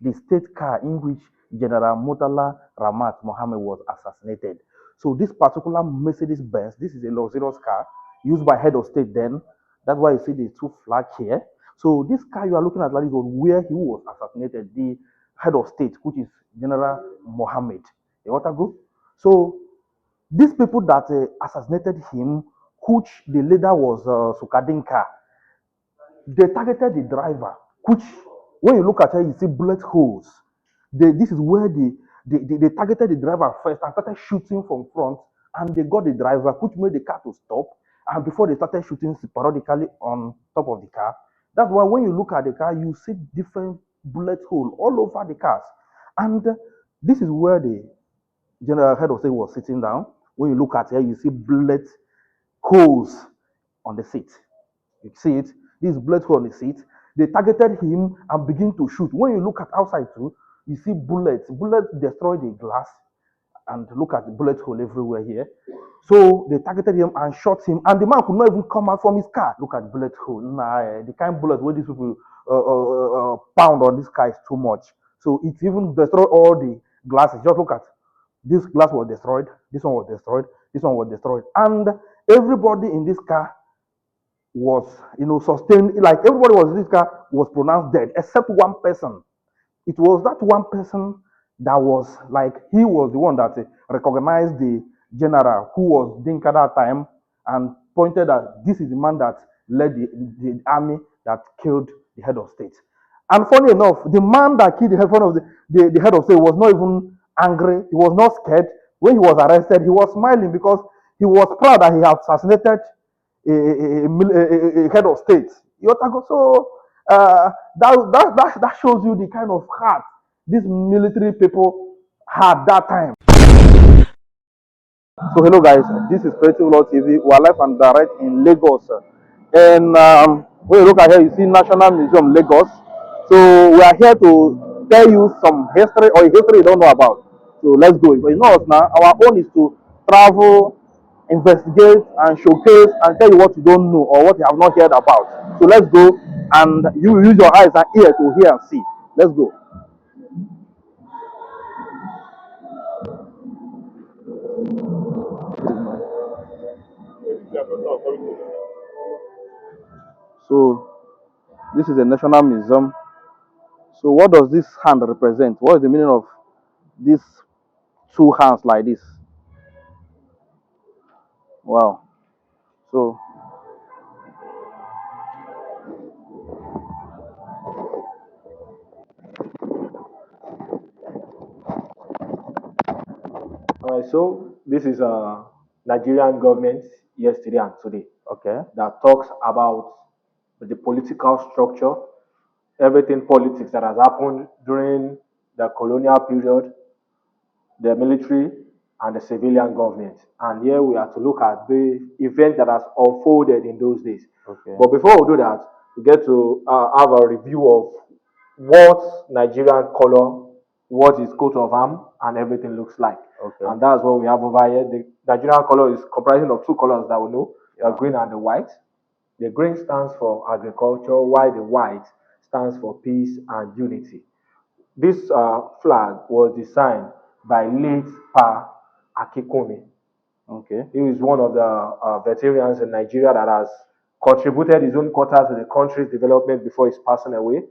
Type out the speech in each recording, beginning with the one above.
the state car in which General Murtala Muhammad was assassinated. So this particular Mercedes-Benz, this is a luxurious car used by head of state then. That's why you see the two flags here. So this car you are looking at, like, was where he was assassinated, the head of state, which is General Mohammed. You want to go? So these people that assassinated him, which the leader was Sukadinka, they targeted the driver, which when you look at it, you see bullet holes. This is where they targeted the driver first and started shooting from front, and they got the driver, which made the car to stop. And before they started shooting sporadically on top of the car, that's why when you look at the car, you see different bullet holes all over the cars. And this is where the general head of state was sitting down. When you look at it, you see bullet holes on the seat. You see it? This blood hole on the seat. They targeted him and begin to shoot. When you look at outside too, you see bullets. Bullets destroy the glass, and look at the bullet hole everywhere here. So they targeted him and shot him, and the man could not even come out from his car. Look at the bullet hole. Nah, the kind of bullet where these people pound on this car is too much. So it even destroyed all the glasses. Just look at this glass was destroyed. This one was destroyed. This one was destroyed, and everybody in this car was, sustained. Like everybody was in this car was pronounced dead except one person. It was that one person that was like, he was the one that recognized the general who was Dinka that time and pointed that this is the man that led the army that killed the head of state. And funny enough, the man that killed the head of the head of state was not even angry. He was not scared. When he was arrested, he was smiling because he was proud that he had assassinated a head of state. So that shows you the kind of heart these military people had that time. So hello guys, this is Creative Law TV. We are live and direct in Lagos. And when you look at here, you see National Museum Lagos. So we are here to tell you some history or history you don't know about. So let's go. But you know us now, our own is to travel, investigate and showcase and tell you what you don't know or what you have not heard about. So let's go, and you use your eyes and ear to hear and see. Let's go. So this is the National Museum. So what does this hand represent? What is the meaning of these two hands like this? Wow. So All right, so this is Nigerian government yesterday and today okay. that talks about the political structure, everything politics that has happened during the colonial period, the military, and the civilian government. And here we are to look at the event that has unfolded in those days. Okay. But before we do that, we get to have a review of what Nigerian color, what is coat of arm, and everything looks like. Okay. And that's what we have over here. The Nigerian color is comprising of two colors that we know, the green and the white. The green stands for agriculture, while the white stands for peace and unity. This flag was designed by late Pa Akikumi. Okay. He is one of the veterans in Nigeria that has contributed his own quota to the country's development before his passing away.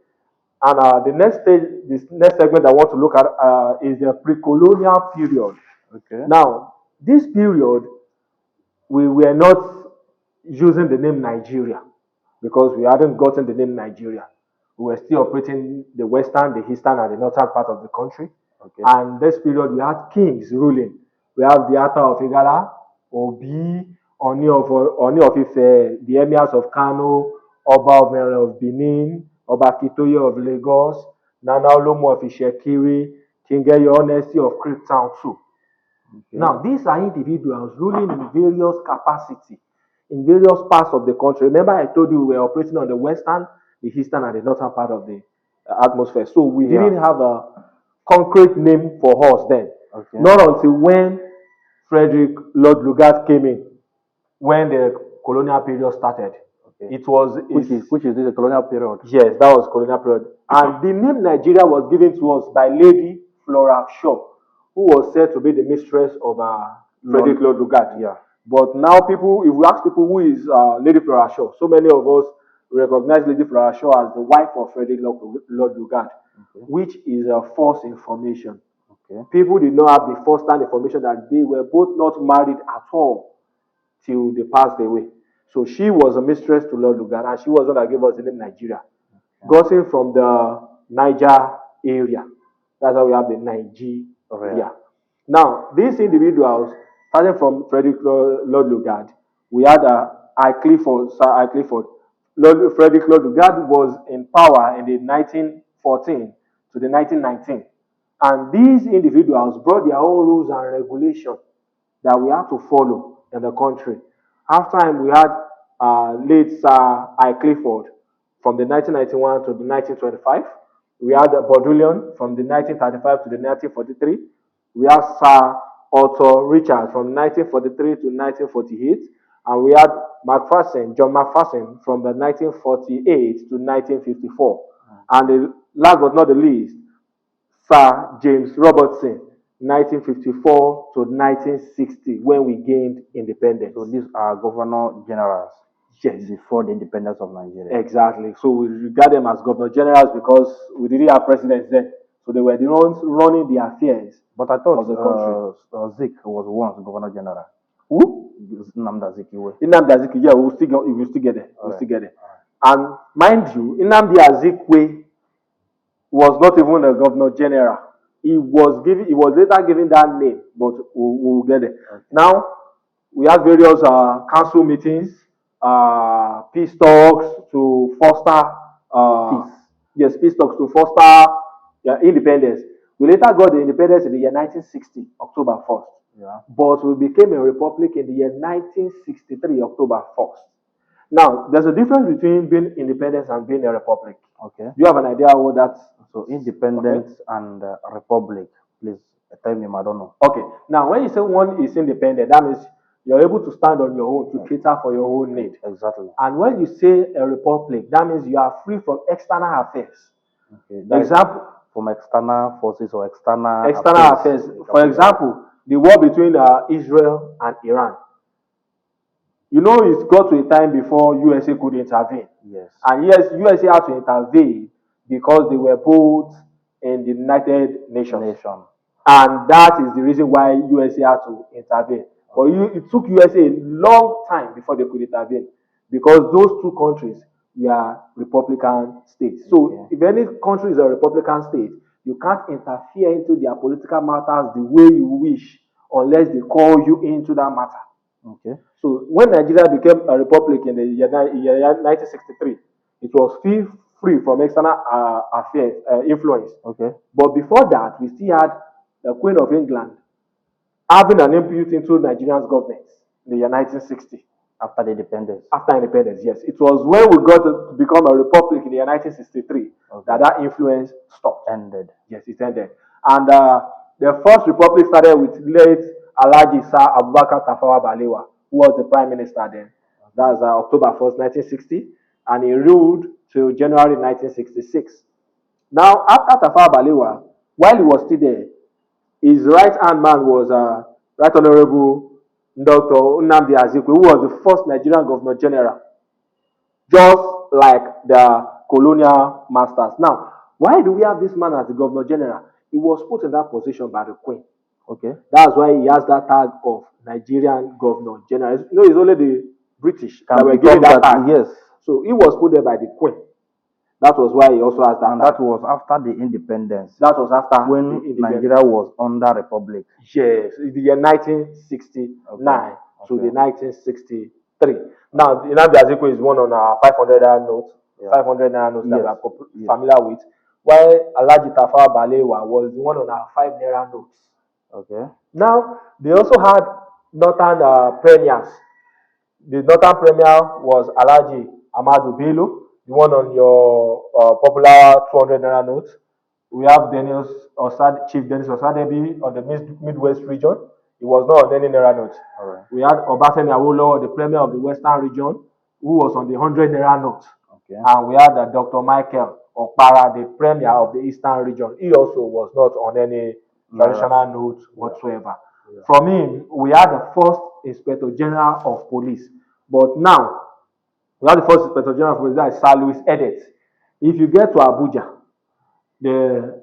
And the next stage, this next segment I want to look at is the pre-colonial period. Okay. Now, this period, we were not using the name Nigeria because we hadn't gotten the name Nigeria. We were still operating the western, the eastern, and the northern part of the country. Okay. And this period, we had kings ruling. We have the Ata of Igala, Obi, Oni of Ife, the emirs of Kano, Oba of Benin, Oba Kitoye of Lagos, Nana Olomo of Ishekiri, King Eyo Honesty of Cape Town too. Okay. Now, these are individuals ruling in various capacity, in various parts of the country. Remember, I told you we were operating on the western, the eastern, and the northern part of the atmosphere. So we didn't have a concrete name for us then. Okay. Not until when Frederick Lord Lugard came in, when the colonial period started. Okay. It was Which is this a colonial period? yes, that was colonial period. And the name Nigeria was given to us by Lady Flora Shaw, who was said to be the mistress of Frederick Lord Lugard. Yeah. But now people, if we ask people who is Lady Flora Shaw, so many of us recognize Lady Flora Shaw as the wife of Frederick Lord Lugard, Okay. which is a false information. Okay. People did not have the first-hand information that they were both not married at all till they passed away. So she was a mistress to Lord Lugard, and she was the one that gave us the name Nigeria. Gotten from the Niger area. That's how we have the Nigeria. Now, these individuals, starting from Frederick Lord Lugard, we had I. Clifford, Sir I. Clifford. Frederick Lord Lugard was in power in the 1914 to the 1919. And these individuals brought their own rules and regulations that we had to follow in the country. After time, we had late Sir I. Clifford from the 1991 to the 1925. We had Baudouin from the 1935 to the 1943. We had Sir Otto Richard from 1943 to 1948. And we had John McPherson from the 1948 to 1954. And last but not the least, Sir James Robertson, 1954 to 1960, when we gained independence. So these are governor generals. Yes. Before the independence of Nigeria. Exactly. So we regard them as governor generals because we didn't have presidents then. So they were the ones running the affairs. But I thought of the country. Zik was once governor general. Who? Nnamdi Azikiwe. Nnamdi Azikiwe, yeah, we'll still get there. We'll still get there. And mind you, Nnamdi Azikiwe was not even a governor general. He was later given that name, but we'll get it. Okay. Now we have various council meetings, peace talks to foster peace. Yes, peace talks to foster independence. We later got the independence in the year 1960, October 1st. Yeah. But we became a republic in the year 1963, October 1st. Now, there's a difference between being independent and being a republic. Okay. Do you have an idea what that's? So independence and republic, please tell me, I don't know. Okay. Now, when you say one is independent, that means you're able to stand on your own to cater for your own need. Exactly. And when you say a republic, that means you are free from external affairs. Okay. Example, from external forces or external affairs. For example, the war between Israel and Iran. You know, it's got to a time before USA could intervene. Yes. And yes, USA had to intervene because they were both in the United Nations. And that is the reason why USA had to intervene. But it took USA a long time before they could intervene because those two countries were Republican states. So if any country is a Republican state, you can't interfere into their political matters the way you wish unless they call you into that matter. Okay. So when Nigeria became a republic in the year 1963, it was free from external affairs influence. Okay. But before that, we still had the Queen of England having an input into Nigeria's government in the year 1960. After the independence. After independence, yes. It was when we got to become a republic in the year 1963 that influence stopped. Ended. Yes, it ended. And the first republic started with late Alhaji Sir Abubakar Tafawa Balewa, who was the prime minister then. That was October 1st, 1960. And he ruled till January 1966. Now, after Tafawa Balewa, while he was still there, his right-hand man was Right Honorable Dr. Nnamdi Azikiwe, who was the first Nigerian Governor General, just like the colonial masters. Now, why do we have this man as the Governor General? He was put in that position by the Queen. Okay, that's why he has that tag of Nigerian Governor General. You know, it's only the British that were given that tag. Yes. So he was put there by the Queen. That was why he also has that. And that was after the independence. That was after when Nigeria was under republic. Yes, in the year 1969 to the 1963. Now, Nnamdi Azikiwe is one on our 500 naira notes. 500 naira notes that we are familiar with. While Alhaji Tafawa Balewa was the one on our 5 naira notes. Okay. Now, they also had northern premiers. The northern premier was Alhaji Ahmadu Bello, the one on your popular 200 naira notes. We have Chief Dennis Osadebi on the Midwest region. He was not on any naira note. Right. We had Obafemi Awolowo, the premier of the Western region. who was on the 100 naira note. Okay. And we had Dr. Michael Okpara, the premier of the Eastern region. He also was not on any traditional note whatsoever. Yeah. From him, we had the first Inspector General of Police. But now, we have the first Inspector General of Police, that is Sir Louis Edet. If you get to Abuja, the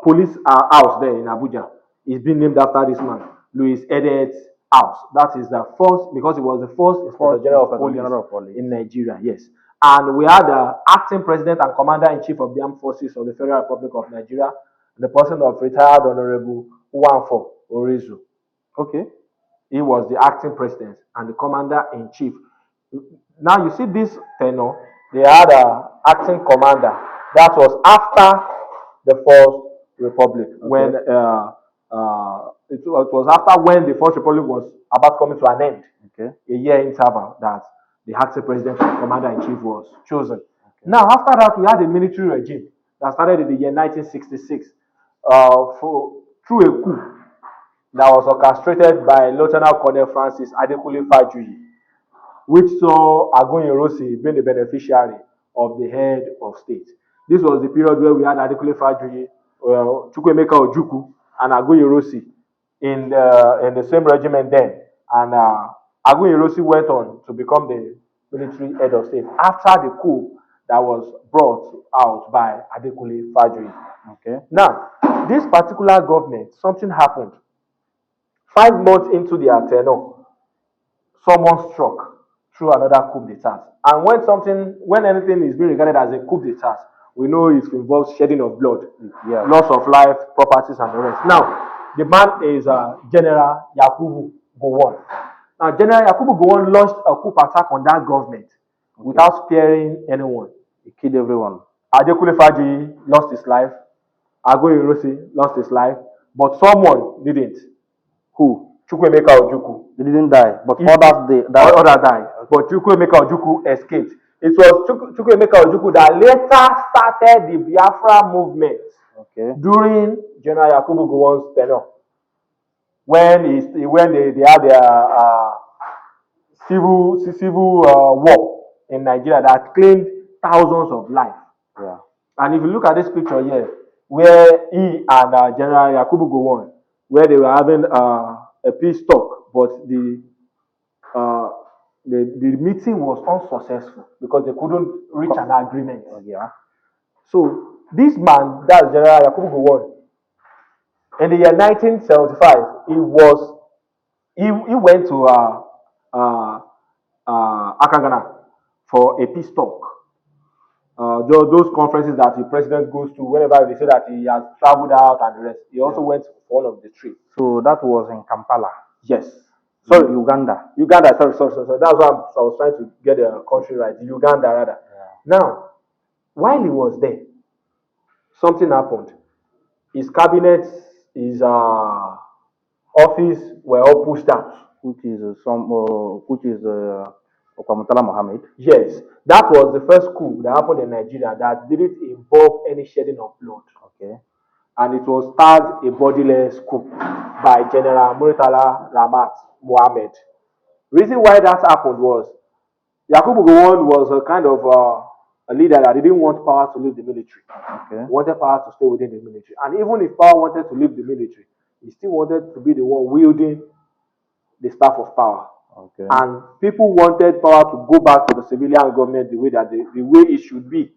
police house there in Abuja is being named after this man, Louis Edet's house. That is the first, because he was the first Inspector General of Police in Nigeria, yes. And we had the acting president and commander-in-chief of the armed forces of the Federal Republic of Nigeria, the person of retired Honorable Uwanfo Orizu. Okay. He was the acting president and the commander-in-chief. Now you see this tenure, they had an acting commander. That was after the First Republic, when it was after when the First Republic was about coming to an end. Okay. A year interval that the acting president and commander-in-chief was chosen. Okay. Now after that, we had a military regime that started in the year 1966 through a coup that was orchestrated by Lieutenant Colonel Francis Adekunle Fajuyi, which saw Aguiyi-Ironsi being the beneficiary of the head of state. This was the period where we had Adekunle Fajuyi, Chukwuemeka Ojukwu, and Aguiyi-Ironsi in the same regiment then. And Aguiyi-Ironsi went on to become the military head of state after the coup that was brought out by Adekunle Fajuyi. Okay. Now, this particular government, something happened. 5 months into their tenure, someone struck through another coup d'etat. And when anything is being regarded as a coup d'etat, we know it involves shedding of blood, loss of life, properties, and the rest. Now, the man is General Yakubu Gowon. Now, General Yakubu Gowon launched a coup attack on that government without sparing anyone. He killed everyone. Adekunle Fajuyi lost his life. Aguiyi-Ironsi lost his life. But someone didn't. Who? Chukwuemeka Ojukwu. They didn't die, but others died. Others died. But Chukwuemeka Ojukwu escaped. It was Chukwuemeka Ojukwu that later started the Biafra movement. Okay. During General Yakubu Gowon's tenure, when they had their civil war in Nigeria that claimed thousands of lives. Yeah. And if you look at this picture here, where he and General Yakubu Gowon, where they were having a peace talk, but the meeting was unsuccessful because they couldn't reach an agreement. Yeah. So this man, that's General Yakubu Gowon, in the year 1975, he went to Akagana for a peace talk. Those conferences that the president goes to, whenever they say that he has traveled out and the rest, he also went for one of the trips. So that was in Kampala. Yes. Sorry, Uganda. Sorry. That's why I was trying to get the country right. Uganda, rather. Yeah. Now, while he was there, something happened. His cabinet, his office were all pushed out. Which is Murtala Muhammad. Yes, that was the first coup that happened in Nigeria that didn't involve any shedding of blood. Okay. And it was tagged a bodiless coup by General Murtala Muhammad. Reason why that happened was Yakubu Gowon was a kind of a leader that didn't want power to leave the military. Okay. He wanted power to stay within the military. And even if power wanted to leave the military, he still wanted to be the one wielding the staff of power. Okay. And people wanted power to go back to the civilian government the way it should be,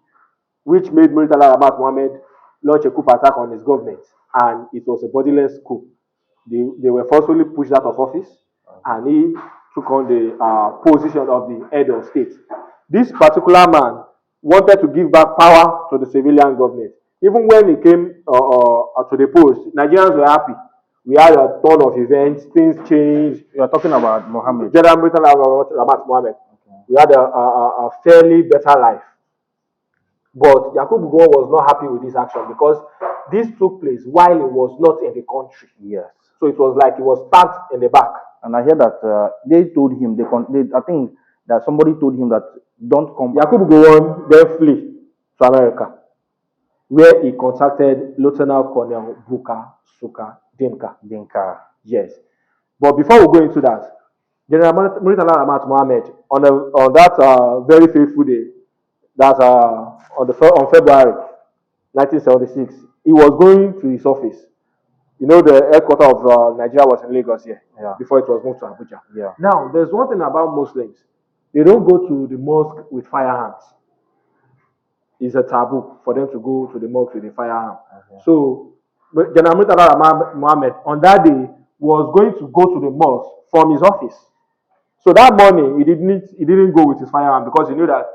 which made Murtala Muhammad launch a coup attack on his government, and it was a bodiless coup. They were forcefully pushed out of office, and he took on the position of the head of state. This particular man wanted to give back power to the civilian government. Even when he came to the post, Nigerians were happy. We had a ton of events, things changed. You are talking about Muhammad. General Murtala Muhammad. Okay. We had a fairly better life. But Yakubu Gowon was not happy with this action because this took place while he was not in the country. Yes. So it was like he was stabbed in the back. And I hear that they told him, I think that somebody told him that don't come back. Yakubu Gowon then flee to America, where he contacted Lieutenant Colonel Buka Suka Dinka. Dinka. Yes. But before we go into that, General Murtala Muhammad on that very fateful day, that's on February 1976, he was going to his office. You know, the headquarters of Nigeria was in Lagos here, Yeah. before it was moved to Abuja. Yeah. Now, there's one thing about Muslims. They don't go to the mosque with firearms. It's a taboo for them to go to the mosque with a firearm. Okay. So, General Murtala Muhammad on that day was going to go to the mosque from his office. So that morning, he didn't go with his firearm because he knew that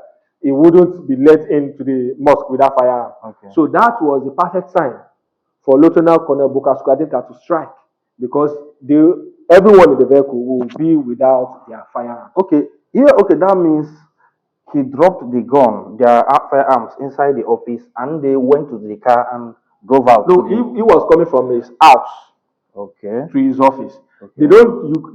he wouldn't be let into the mosque with that firearm. Okay. So that was the perfect sign for Lieutenant Colonel Bukasukadinka to strike because everyone in the vehicle will be without their firearm. Okay. Yeah. Okay. That means he dropped the gun, their firearms, inside the office, and they went to the car and drove out. No, he was coming from his house Okay. to his office. Okay.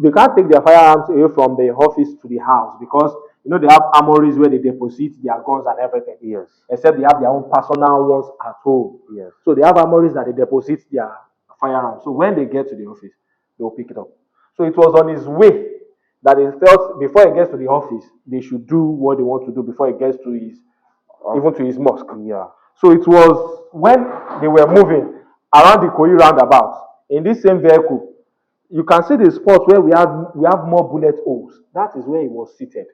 They can't take their firearms away from the office to the house because they have armories where they deposit their guns and everything. Yes. Except they have their own personal ones at home. Yes. So they have armories that they deposit their firearms. So when they get to the office, they'll pick it up. So it was on his way that he felt before he gets to the office, they should do what they want to do before he gets to even to his mosque. Yeah. So it was when they were moving around the Koyi roundabout in this same vehicle. You can see the spot where we have more bullet holes. That is where he was seated.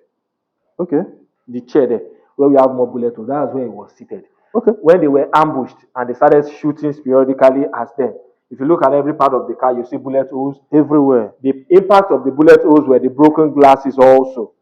Okay. The chair there, where we have more bullet holes. That is where he was seated. Okay. When they were ambushed and they started shooting periodically at them. If you look at every part of the car, you see bullet holes Everywhere. The impact of the bullet holes were the broken glasses also.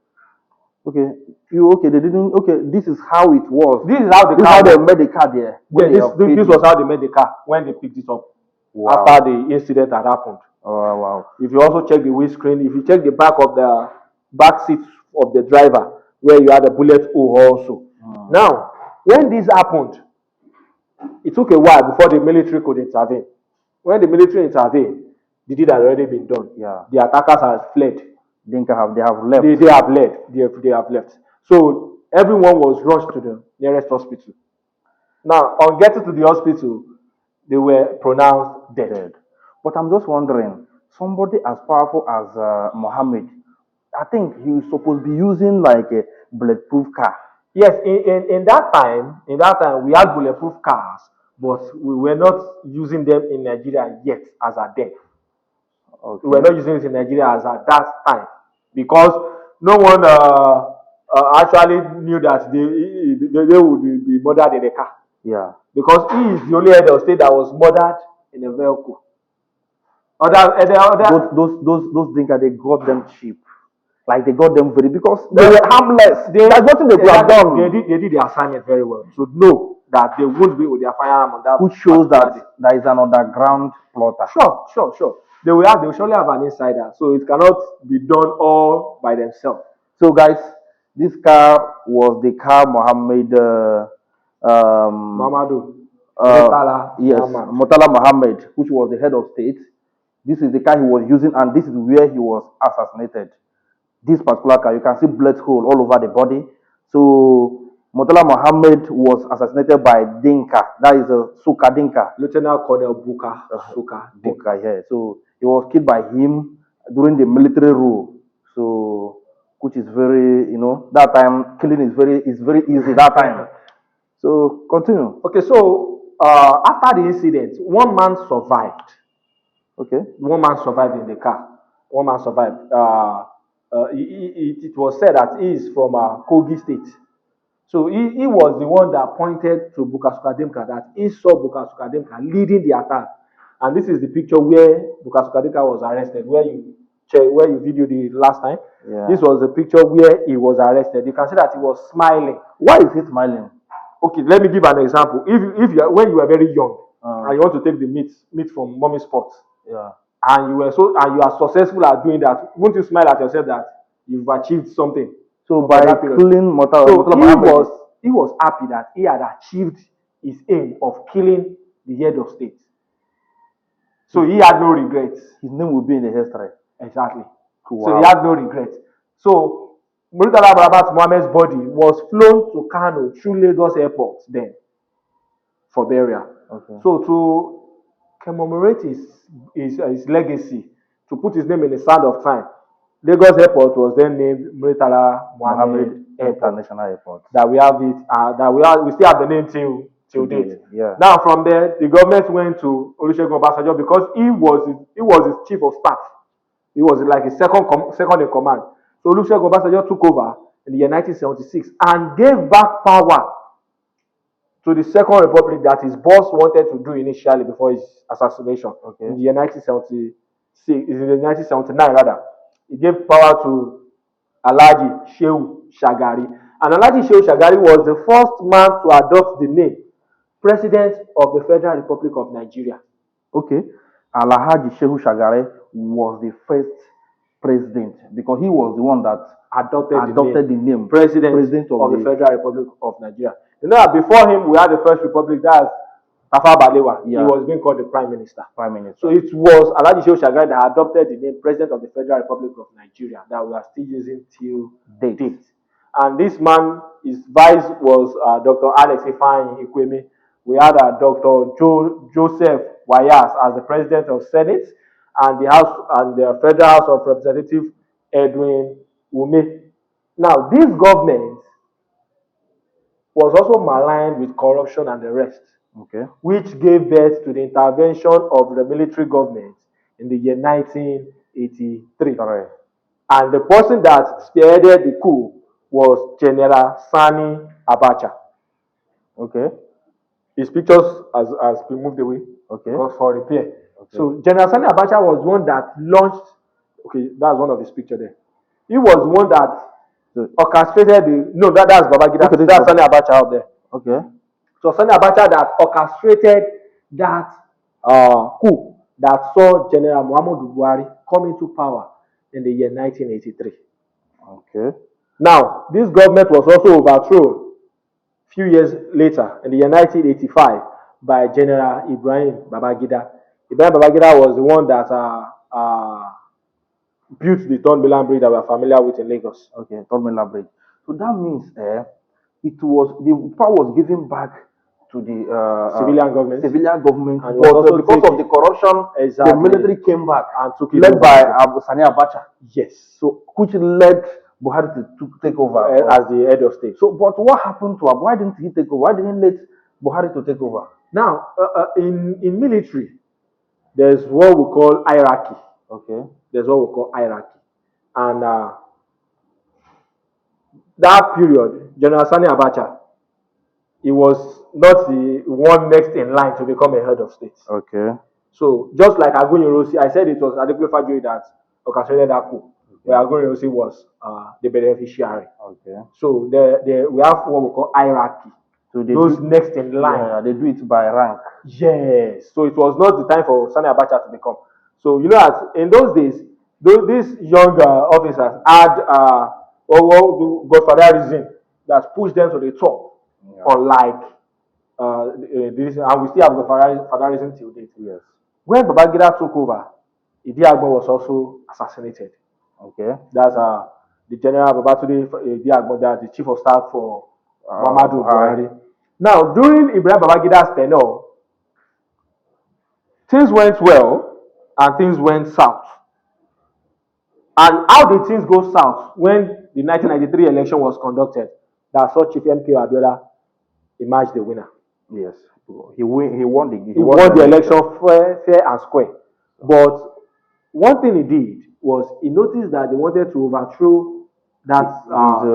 Okay. They didn't. Okay. This is how it was. This is how they made the car there. Yeah, this was how they made the car when they picked it up. Wow. After the incident had happened. Oh wow. If you also check the windscreen, if you check the back seat of the driver, where you had a bullet hole also. Now, when this happened, it took a while before the military could intervene. When the military intervened, the deed had already been done. Yeah. The attackers have fled. They have left. They have left. So everyone was rushed to the nearest hospital. Now, on getting to the hospital, they were pronounced dead. But I'm just wondering, somebody as powerful as Mohammed, I think he's supposed to be using like a bulletproof car. Yes, in that time, we had bulletproof cars, but we were not using them in Nigeria yet as at then. Okay. We were not using it in Nigeria as at that time because no one actually knew that they would be murdered in a car. Yeah. Because he is the only head of state that was murdered in a vehicle. Those thinkers, they got them cheap. Like they got them very because they were harmless. There's nothing they could have done. They did the assignment very well. So know that they won't be with their firearm on that. Which shows that there is an underground plotter. Sure. They will surely have an insider. So it cannot be done all by themselves. So guys, this car was the car Mohammed Murtala Muhammad, which was the head of state. This is the car he was using, and this is where he was assassinated. This particular car, you can see bullet hole all over the body. So Murtala Muhammad was assassinated by Dinka. That is a Suka Dinka. Lieutenant Colonel Suka Dinka. Yeah. So he was killed by him during the military rule. So which is very, that time killing is very easy that time. So continue. Okay, so after the incident, one man survived. Okay. One man survived in the car. One man survived. It was said that he is from Kogi State. So he was the one that pointed to Bukasukadimka, that he saw Bukasukadimka leading the attack. And this is the picture where Bukasukadimka was arrested, where you videoed the last time. Yeah. This was the picture where he was arrested. You can see that he was smiling. Why is he smiling? Okay, let me give an example. When you were very young and you want to take the meat from mommy's pot, yeah, and you are successful at doing that, won't you smile at yourself that you've achieved something? So by killing he was happy that he had achieved his aim of killing the head of state. So he had no regrets. His name will be in the history. Exactly. Wow. So he had no regrets. So Murtala Muhammad's body was flown to Kano through Lagos Airport then for burial. Okay. So to commemorate his legacy, to put his name in the sand of time, Lagos Airport was then named Murtala Muhammad Mohammed Airport. International Airport. That we have it. We still have the name till date. Today, yeah. Now from there, the government went to Olusegun Obasanjo because he was his chief of staff. He was like his second in command. So Olusegun Obasanjo took over in the year 1976 and gave back power to the Second Republic that his boss wanted to do initially before his assassination in the year 1976, in the 1979 rather. He gave power to Alhaji Shehu Shagari. And Alhaji Shehu Shagari was the first man to adopt the name President of the Federal Republic of Nigeria. Okay. Alhaji Shehu Shagare was the first president because he was the one that adopted the name President of the Federal Republic of Nigeria. You know, before him, we had the First Republic, that's Tafawa Balewa. Yeah. He was being called the Prime Minister. Prime Minister. So it was Alhaji Shehu Shagari that adopted the name President of the Federal Republic of Nigeria that we are still using till date. And this man, his vice was Dr. Alex Ifeanyi Ikweme. We had Dr. Joseph Wayas as the President of Senate, and the Federal House of Representatives Edwin Ume. Now, this government was also maligned with corruption and the rest, which gave birth to the intervention of the military government in the year 1983. Correct. And the person that spearheaded the coup was General Sani Abacha. Okay. His pictures has been moved away for repair. Okay. So General Sani Abacha was one that launched, that's one of his pictures there. He was one that orchestrated that's Babangida. Okay, that's Sani Abacha out there. Okay. So Sani Abacha that orchestrated that coup that saw General Muhammadu Buhari come into power in the year 1983. Okay. Now, this government was also overthrown a few years later in the year 1985 by General Ibrahim Babangida. Ibrahim Babangida was the one that built the Third Mainland Bridge that we are familiar with in Lagos. Okay, Third Mainland Bridge. So that means it was the power was given back to the civilian government. And but because of the corruption, the military came back and took it led by Sani Abacha. Yes. So which led Buhari to take over as the head of state. So, but what happened to him? Why didn't he take over? Why didn't he let Buhari to take over? Now, in military, there's what we call hierarchy. Okay. There's what we call hierarchy, and that period, General Sani Abacha, he was not the one next in line to become a head of state. Okay. So just like Agunyorosi, I said it was Adekunle Fajoi that orchestrated that coup, where Agunyorosi was the beneficiary. Okay. So we have what we call hierarchy. So those next in line. Yeah, they do it by rank. Yes. So it was not the time for Sani Abacha to become. So you know, in those days, these younger officers had godfatherism that pushed them to the top. Yeah. Unlike this, and we still have godfatherism till date. Yes. When Babangida took over, Idi Agbon was also assassinated. Okay. That's the General Babatunde Idi Agbon, that's the chief of staff for Muhammadu Buhari. Now, during Ibrahim Babangida's tenure, things went well and things went south. And how did things go south when the 1993 election was conducted? That saw Chief MK Abiola emerge the winner. Yes, he won the election fair and square. But one thing he did was he noticed that they wanted to overthrow that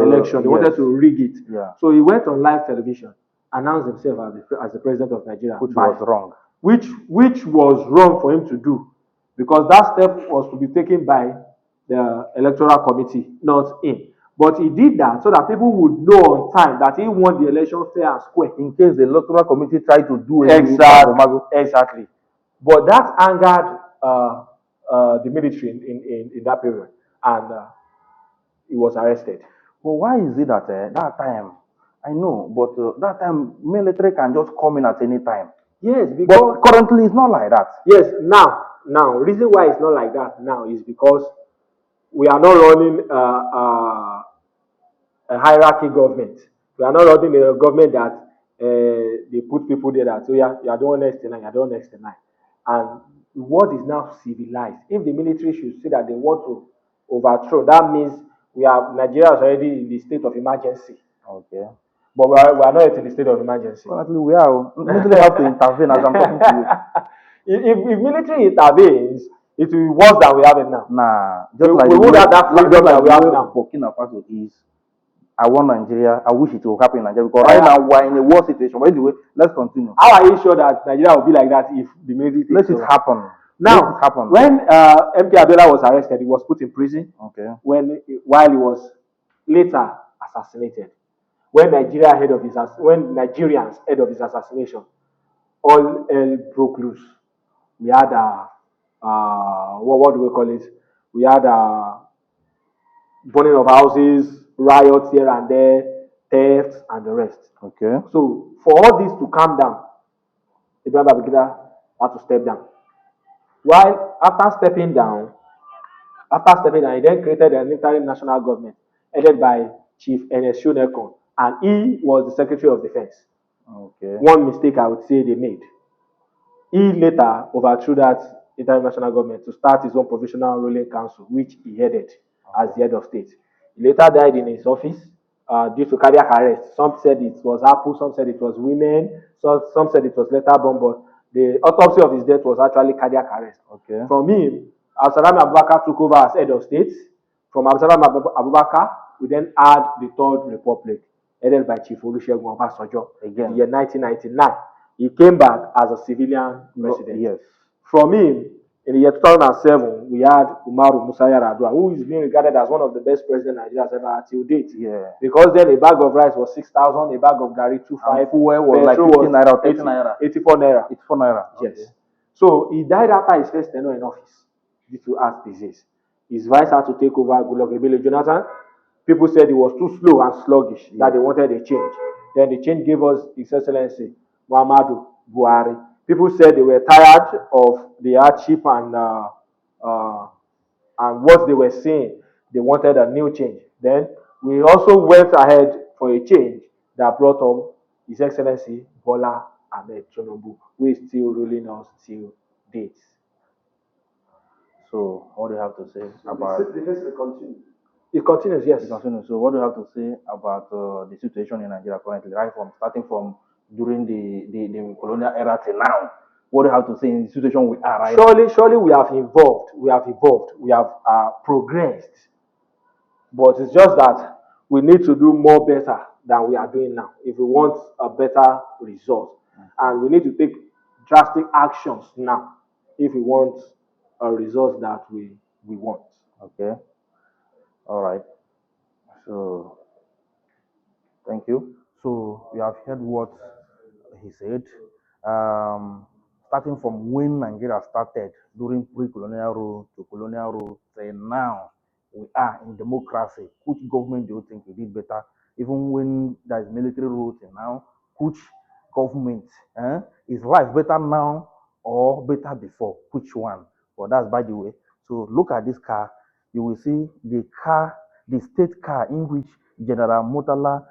election. They wanted to rig it. Yeah. So he went on live television, announced himself as the president of Nigeria. Which was wrong. Which was wrong for him to do, because that step was to be taken by the electoral committee, not him. But he did that so that people would know on time that he won the election fair and square. In case the electoral committee tried to do anything. Exactly. But that angered the military in that period, and he was arrested. Well, why is it that that time, I know, but that time military can just come in at any time? Yes, because but currently it's not like that. Yes, now, reason why it's not like that now is because we are not running a hierarchy government. We are not running a government that they put people there that, so yeah, you are doing next to nine, you are doing next to nine. And the world is now civilized. If the military should say that they want to overthrown. That means Nigeria is already in the state of emergency. Okay. But we are not yet in the state of emergency. Currently, we are. Military have to intervene as I'm talking to you. If military intervenes, it will be worse than we have it now. Nah, just We like won't have that freedom just like that we the have way now. Burkina Faso is. I want Nigeria. I wish it will happen in Nigeria because right now we're in a war situation. But anyway, let's continue. How are you sure that Nigeria will be like that if the military takes Let it over? happen. Now, Let it happen. when MP Abiola was arrested, he was put in prison. Okay. While he was later assassinated. When Nigerians heard of his assassination, all hell broke loose. We had what do we call it? We had burning of houses, riots here and there, thefts, and the rest. Okay. So for all this to calm down, Ibrahim Babangida had to step down. While after stepping down, he then created an interim national government headed by Chief Ernest Shonekan, and he was the Secretary of Defense. Okay. One mistake I would say they made. He later overthrew that interim national government to start his own provisional ruling council, which he headed as the head of state. He later died in his office due to cardiac arrest. Some said it was Apple, some said it was women, some said it was later bomb, but the autopsy of his death was actually cardiac arrest. Okay. From him, Absalom Abubakar took over as head of state. From Absalom Abubakar, we then had the Third Republic, headed by Chief Olusegun Obasanjo in the year 1999. He came back as a civilian president. Yes. From him, in the year 2007, we had Umaru Musa Yar'Adua, who is being regarded as one of the best presidents Nigeria has ever had till date. Yeah. Because then a bag of rice was 6,000, a bag of gari 2,500, fuel was like 15 naira, 80 naira. 84 naira. 84 naira. Yes. Okay. So he died after his first tenure in office due to heart disease. His vice had to take over Goodluck Ebele Jonathan. People said he was too slow and sluggish, that they wanted a change. Then the change gave us His Excellency Muhammadu Buhari. People said they were tired of the hardship and what they were seeing. They wanted a new change. Then we also went ahead for a change that brought up His Excellency Bola Ahmed Tinubu, who is still ruling us till date. So, what do you have to say about the history continues? It continues, yes. It continues. So, what do you have to say about the situation in Nigeria currently, right from starting from during the colonial era till now? What do you have to say in the situation we are right now? Surely we have evolved. We have progressed. But it's just that we need to do more better than we are doing now if we want a better result. And we need to take drastic actions now if we want a result that we want. Okay. All right. So, thank you. So, you have heard what he said. Starting from when Nigeria started during pre-colonial rule to colonial rule, say now we are in democracy. Which government do you think we did better? Even when there is military rule till now, which government is life better now or better before? Which one? Well, that's by the way. So look at this car. You will see the state car in which General Murtala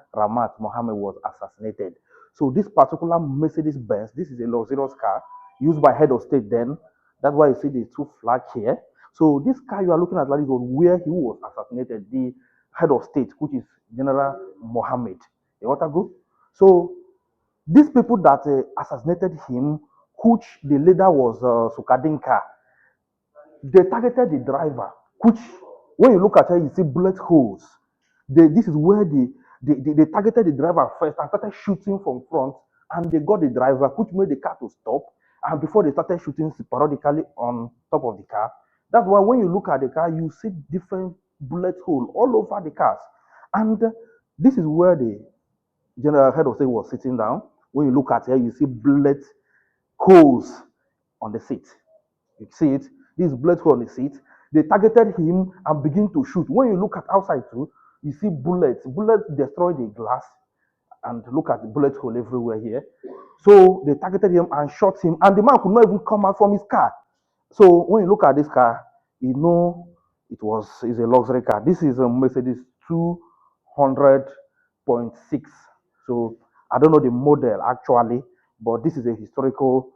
Muhammad was assassinated. So this particular Mercedes-Benz, this is a luxurious car used by head of state then. That's why you see the two flags here. So this car you are looking at is where he was assassinated, the head of state, which is General Muhammad. You want to go? So these people that assassinated him, which the leader was Sukadinka, they targeted the driver, which when you look at it, you see bullet holes. This is where they targeted the driver first and started shooting from front, and they got the driver, which made the car to stop. And before they started shooting sporadically on top of the car, that's why when you look at the car, you see different bullet holes all over the cars. And this is where the general head of state was sitting down. When you look at it, you see bullet holes on the seat. You see it. This bullet hole on the seat. They targeted him and begin to shoot. When you look at outside too, you see bullets. Bullets destroy the glass. And look at the bullet hole everywhere here. So they targeted him and shot him. And the man could not even come out from his car. So when you look at this car, you know it's a luxury car. This is a Mercedes 200.6. So I don't know the model actually, but this is a historical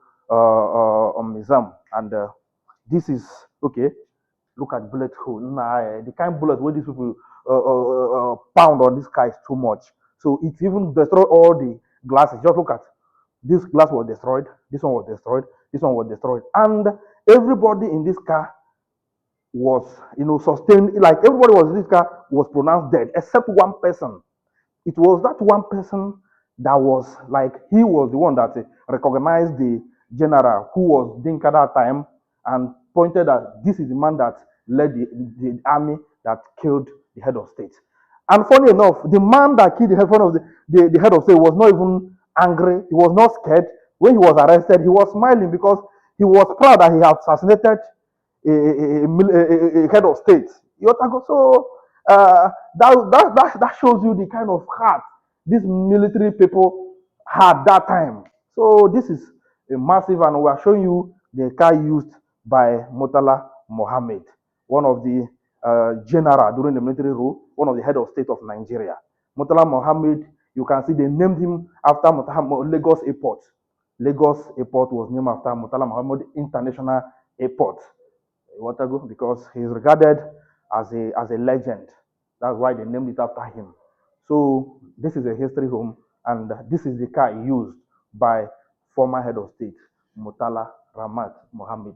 museum. And this is okay. Look at bullet hole. Nah, the kind of bullet where these people pound on this car is too much. So it even destroyed all the glasses. Just look at this glass was destroyed. This one was destroyed. This one was destroyed. And everybody in this car was, sustained. Like everybody was in this car was pronounced dead except one person. It was that one person that was like he was the one that recognized the general who was Dinka that time and pointed that this is the man that led the army that killed the head of state. And funny enough, the man that killed the head of the head of state was not even angry. He was not scared. When he was arrested, he was smiling because he was proud that he had assassinated a head of state. So that shows you the kind of heart these military people had that time. So this is a massive, and we are showing you the car used by Murtala Muhammad, one of the general during the military rule, one of the head of state of Nigeria. Murtala Muhammad, you can see they named him after Lagos Airport. Lagos Airport was named after Murtala Muhammad International Airport. Watago, because he's regarded as a legend. That's why they named it after him. So this is a history home, and this is the car used by former head of state Murtala Ramat Mohammed.